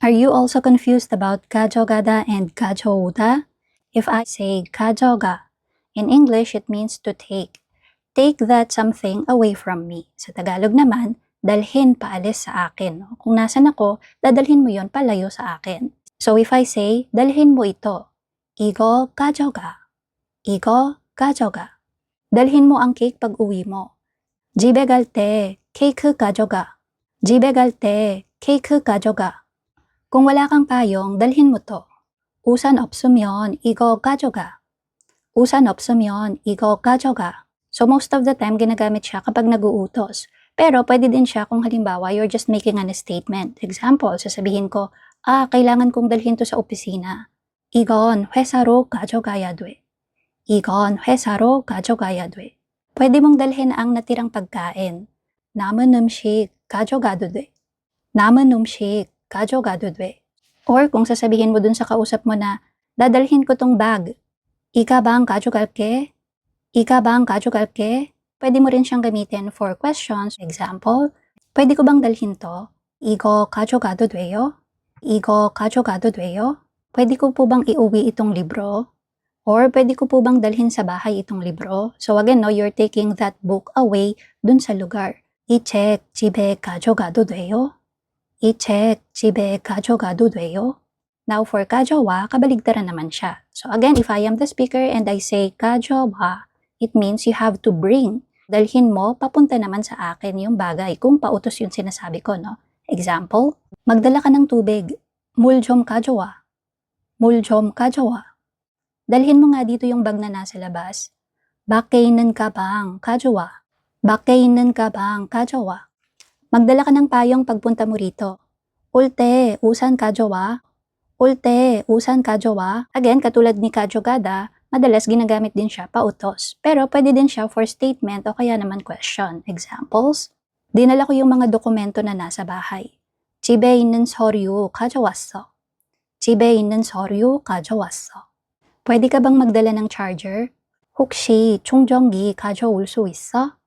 Are you also confused about 가져가다 and 가져오다? If I say 가져가, in English it means to take. Take that something away from me. Sa Tagalog naman, dalhin paalis sa akin. Kung nasan ako, dadalhin mo yon palayo sa akin. So if I say, dalhin mo ito, 이거 가져가. 이거 가져가. dalhin mo ang cake pag uwi mo. 집에 갈 때 케이크 가져가. 집에 갈 때 케이크 가져가. Kung wala kang payong, dalhin mo to. 우산 없으면 이거 가져가. 우산 없으면 이거 가져가. So most of the time, ginagamit siya kapag nag-uutos. Pero pwede din siya kung halimbawa, you're just making a statement. Example, sasabihin ko, kailangan kong dalhin to sa opisina. 이건 회사로 가져가야 돼. 이건 회사로 가져가야 돼. Pwede mong dalhin ang natirang pagkain. 남은 음식 가져가도 돼. 남은 음식 가져가도 돼. Or kung sasabihin mo dun sa kausap mo na, dadalhin ko tong bag. 이 가방 가져갈게. 이 가방 가져갈게. Pwede mo rin siyang gamitin for questions. Example, pwede ko bang dalhin to? 이거 가져가도 돼요? 이거 가져가도 돼요? Pwede ko po bang iuwi itong libro? Or pwede ko po bang dalhin sa bahay itong libro? So again, no, you're taking that book away dun sa lugar. 이 책 집에 가져가도 돼요? 이 책 집에 가져가도 돼요? Now for 가져와, kabaligtaran naman siya. So again, if I am the speaker and I say 가져와, it means you have to bring. Dalhin mo, papunta naman sa akin yung bagay kung pautos yung sinasabi ko, no? Example, magdala ka ng tubig. 물 좀 가져와. 물 좀 가져와. Dalhin mo nga dito yung bag na nasa labas. 밖에 있는 가방 가져와. 밖에 있는 가방 가져와. Magdala ka ng payong pagpunta mo rito. 올 때 우산 가져와. 올 때 우산 가져와. Again, katulad ni 가져가다, madalas ginagamit din siya pautos. Pero pwede din siya for statement o kaya naman question. Examples, dinala ko yung mga dokumento na nasa bahay. 집에 있는 서류 가져왔어. 집에 있는 서류 가져왔어. pwede ka bang magdala ng charger? 혹시 충전기 가져올 수 있어?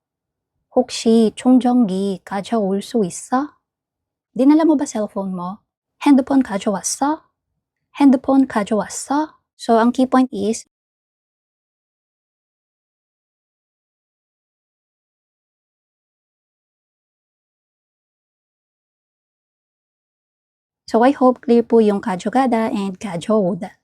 혹시 충전기 가져올 수 있어? dinala mo ba cellphone mo? 핸드폰 가져왔어? 핸드폰 가져왔어? So, ang key point is, so I hope clear po yung 가져가다 and 가져오다.